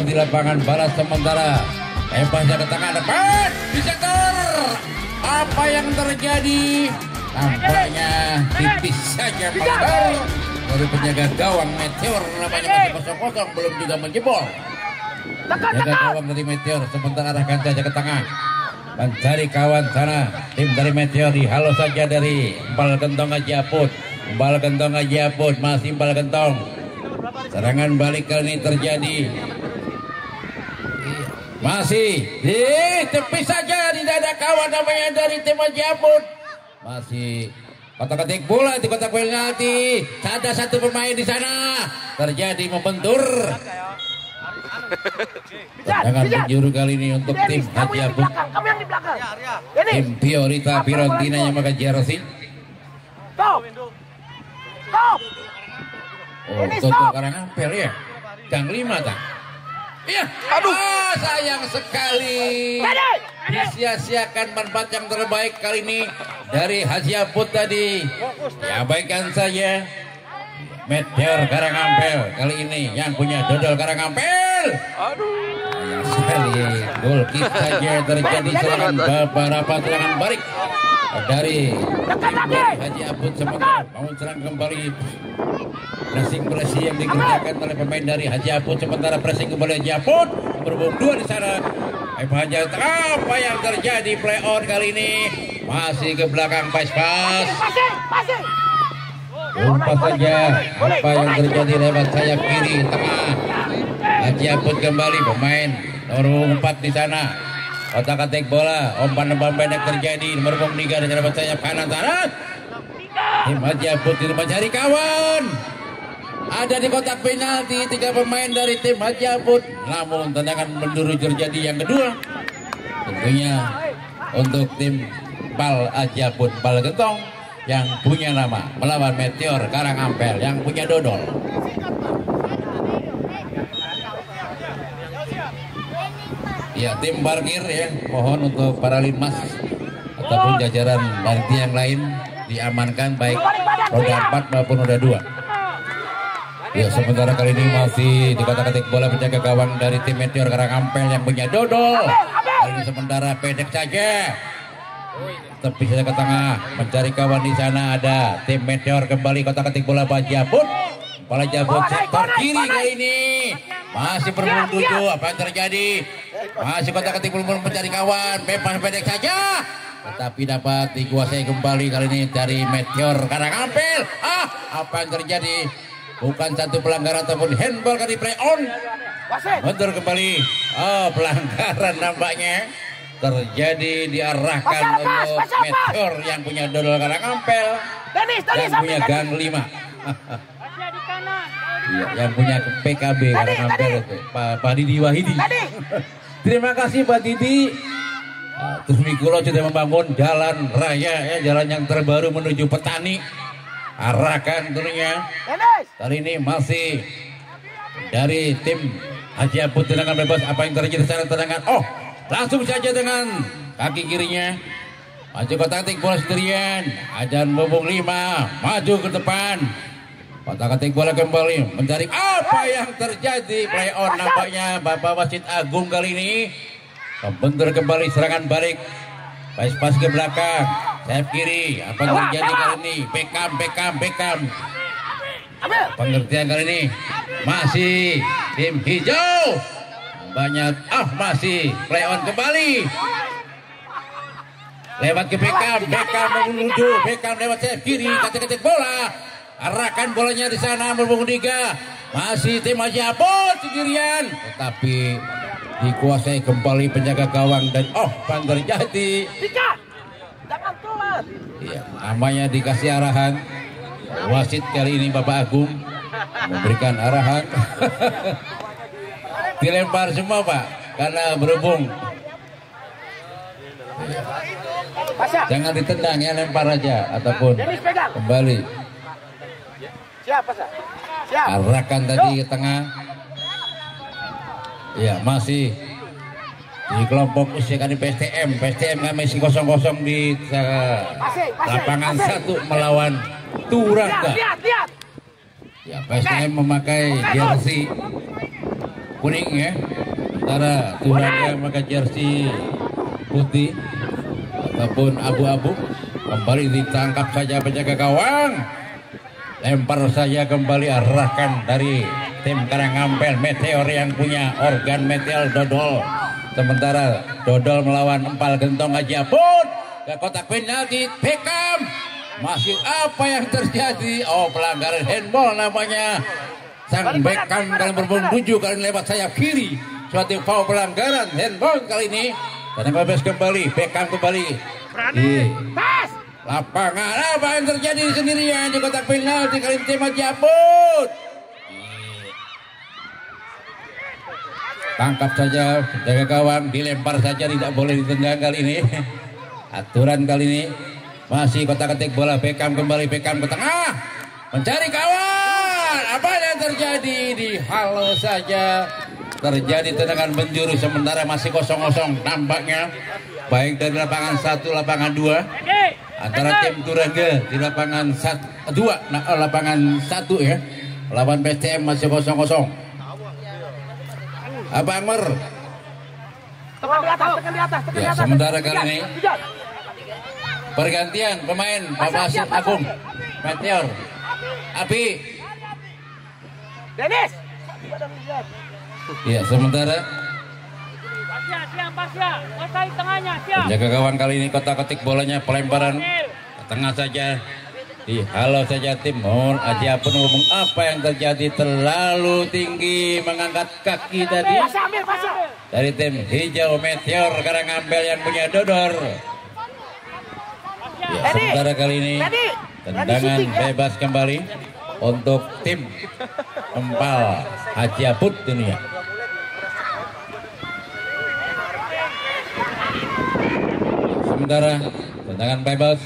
di lapangan balas sementara. Lepasnya ke tengah depan di sektor. Apa yang terjadi? Tampaknya tipis saja melanggar dari penjaga gawang Meteor, namanya masih kosong-kosong, belum juga menjebol. Jaga gawang dari Meteor sementara arahkan saja ke tengah, mencari kawan sana. Tim dari Meteor dihalau saja dari Empal Gentong Hajiaput. Empal Gentong Hajiaput masih Empal Gentong. Serangan balik kali ini terjadi. Masih di tepi saja, tidak ada kawan namanya dari tim Hajiaput. Masih kotak-katik bola di kotak penalti. Ada satu pemain di sana. Terjadi membentur. Tendangan penjuru kali ini untuk tim Hajiaput. Tim Priorita Fiorentina yang pakai jersey. Oh, Toto Karangampel ya. Gang 5 tak? Iya. Aduh, sayang sekali. Disia-siakan manfaat yang terbaik kali ini dari Hajiaput tadi. Ya, abaikan saja. Meteor Karangampel kali ini yang punya dodol Karangampel. Aduh. Sayang sekali. Gol kick saja terjadi, serangan beberapa serangan balik dari Hajiaput sementara mau serang kembali. Pressing yang dikerjakan oleh pemain dari Hajiaput sementara pressing kembali Hajiaput berhubung 2 di sana. Apa yang terjadi play on kali ini masih ke belakang pas. Umpat saja apa yang terjadi lewat sayap kiri tengah. Hajiaput kembali pemain nomor 4 di sana. Otak-atik bola, umpan-umpan pendek terjadi. Nomor 3 dengan lewat sayap kanan sana. Tim Hajiaput tidak mencari kawan. Ada di kotak penalti 3 pemain dari tim Hajiaput. Namun tendangan menjuru terjadi yang kedua. Tentunya untuk tim Pal Hajiaput Pal Gentong yang punya nama melawan Meteor Karangampel yang punya dodol. Ya, tim parkir ya, mohon untuk para linmas ataupun jajaran panitia yang lain diamankan baik roda 4 maupun roda 2. Ya, sementara kali ini masih di kotak-katik bola penjaga gawang dari tim Meteor Karangampel yang punya dodol. Kali ini sementara pendek saja. Tepi saja ke tengah, mencari kawan di sana. Ada tim Meteor kembali kotak-katik bola Hajiaput. Bola Hajiaput sektor kiri kali ini. Masih berburu 7, apa yang terjadi? Masih kotak-katik bola mencari kawan, bebas pendek saja. Tetapi dapat dikuasai kembali kali ini dari Meteor Karangampel. Apa yang terjadi? Bukan satu pelanggaran ataupun handball kali play on. Mundur kembali. Pelanggaran nampaknya terjadi, diarahkan untuk Meteor yang punya dodol Karangampel, yang punya gang 5. Iya, yang punya PKB Karangampel itu Pak Didi Wahidi. Terima kasih Pak Didi. Terus Mikulo sudah membangun jalan raya ya, jalan yang terbaru menuju Petani. Arahkan tentunya. Kali ini masih dari tim Hajiaput tendangan bebas. Apa yang terjadi sekarang tendangan? Langsung saja dengan kaki kirinya. Maju kotak-katik bola sendirian. Ajan Bobong 5 maju ke depan. Kotak-katik bola kembali mencari apa yang terjadi. Play on nampaknya Bapak Wasit Agung kali ini. Membentur kembali serangan balik. Pas ke belakang. Sayap kiri. Apa yang terjadi kali ini? Beckham. Pengertian kali ini masih tim hijau. Banyak masih play on kembali. Lewat ke Beckham menuju Beckham lewat sayap kiri, ketik bola. Arahkan bolanya di sana berbungu 3. Masih tim Hajiaput sendirian. Tetapi dikuasai kembali penjaga gawang dan apa yang terjadi? Jangan keluar. Iya, namanya dikasih arahan. Wasit kali ini Bapak Agung memberikan arahan. Dilempar semua Pak, karena berhubung. Jangan ditendang ya, lempar aja ataupun kembali. Arahkan tadi ke tengah. Ya, masih di kelompok usia kali PSTM kami masih kosong-kosong di lapangan 1 melawan Turangga. Ya, PSTM memakai jersey kuning ya, antara Turangga memakai jersey putih ataupun abu-abu. Kembali ditangkap saja penjaga gawang, lempar saja kembali, arahkan dari tim Karangampel Meteor yang punya organ meteor dodol. Sementara dodol melawan empal gentong Haji Apun ke kotak penalti. Beckham, masih apa yang terjadi? Oh, pelanggaran handball namanya. Sang Beckham kali berbun 7 kali lewat sayap kiri, suatu foul pelanggaran handball kali ini. Dan bebas kembali, Beckham kembali di lapangan. Apa yang terjadi sendirian di kotak penalti kali ini tim Haji Apun. Tangkap saja jaga gawang, dilempar saja, tidak boleh ditendang kali ini. Aturan kali ini masih kotak-katik bola. Beckham kembali, Beckham ke tengah mencari kawan. Apa yang terjadi? Dihalau saja, terjadi tendangan penjuru. Sementara masih kosong-kosong nampaknya, baik dari lapangan 1 lapangan 2 antara tim Turangga di lapangan 2 lapangan 1 ya, lawan PSTM masih kosong-kosong. Abang Mer. Tekan di atas. Ya, sementara kali ini pergantian pemain Bapak Agung Meteor Abi Dennis. ya, sementara Pasya, tengahnya, siap. penjaga gawang kali ini kotak-ketik bolanya, pelemparan ke tengah saja, dihalau saja tim Haji Apun. Ngomong apa yang terjadi, terlalu tinggi mengangkat kaki tadi dari tim hijau Meteor Karangampel yang punya dodor. Ya, sementara kali ini tendangan bebas kembali untuk tim empal Haji Apun dunia. Sementara tendangan bebas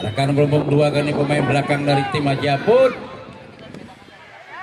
arahkan berhubung 2 kali pemain belakang dari tim Haji Apun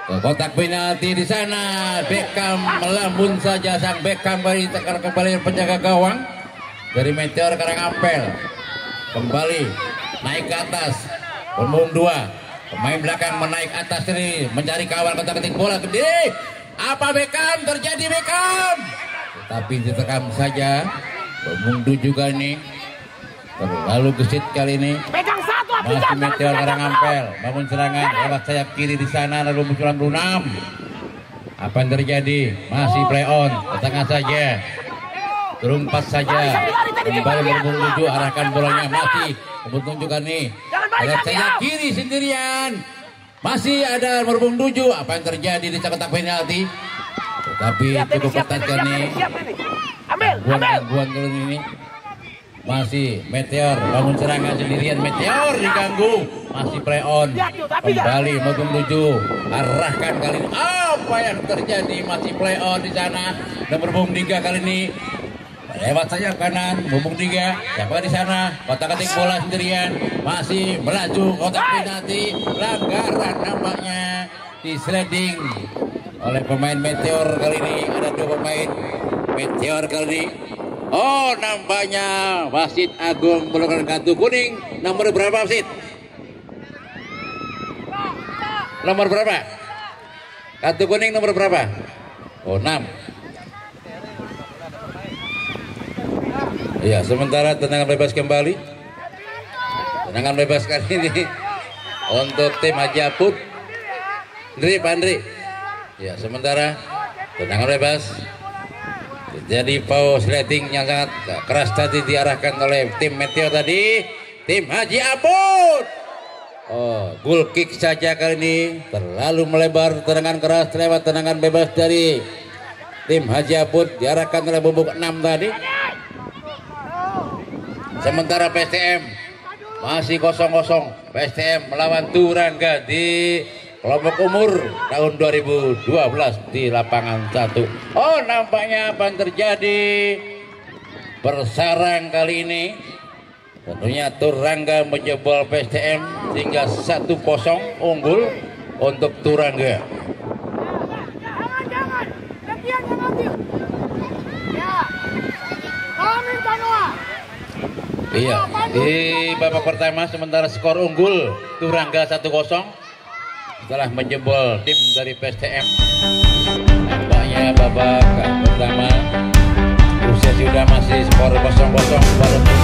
ke kotak penalti. Di sana Beckham melambun saja, sang Beckham kembali penjaga gawang dari Meteor Karangampel kembali naik ke atas, berhubung 2 pemain belakang menaik atas ini mencari kawan, kotak-ketik bola gede. Apa Beckham terjadi? Beckham tetapi ditekan saja. Berhubung juga ini terlalu gesit kali ini. Masih Meteor Karangampel bangun serangan lewat sayap kiri di sana, lalu munculan Brunam. Apa yang terjadi? Masih play on ke tengah saja, turun pas saja, kembali berhubung 7, arahkan bolanya, masih tunjukkan nih lewat sayap kiri sendirian, masih ada berhubung 7. Apa yang terjadi di kotak penalti? Tetapi cukup ketat kan nih. Gangguan kali ini masih Meteor bangun serangan sendirian. Meteor diganggu, masih play on, kembali maupun 7, arahkan kali ini. Apa yang terjadi? Masih play on di sana dan berhubung 3 kali ini lewat sayap kanan, berhubung 3 siapa di sana, kotak-ketik bola sendirian, masih melaju kotak penalti. Pelanggaran nampaknya di sliding oleh pemain Meteor kali ini. Ada 2 pemain Meteor kali ini. Oh, nampaknya wasit Agung melakukan kartu kuning. Nomor berapa wasit? Nomor berapa? Kartu kuning nomor berapa? Oh, 6. Ya, sementara tendangan bebas kembali. Tendangan bebas kali ini untuk tim Haji Apun. Andri. Ya, sementara tendangan bebas. Jadi foul sliding yang sangat keras tadi diarahkan oleh tim Meteor tadi, tim Haji Apun. Oh, goal kick saja kali ini terlalu melebar, tendangan keras lewat tendangan bebas dari tim Haji Apun diarahkan oleh bubuk 6 tadi. Sementara PSTM masih 0-0. PSTM melawan Turangga di kelompok umur tahun 2012 di lapangan 1. Oh, nampaknya apa yang terjadi? Bersarang kali ini. Tentunya Turangga menjebol PSTM sehingga 1-0 unggul untuk Turangga. Iya, di babak pertama sementara skor unggul Turangga 1-0. setelah menjebol tim dari PSTM. Nampaknya babak pertama usia sudah masih skor 0-0 baru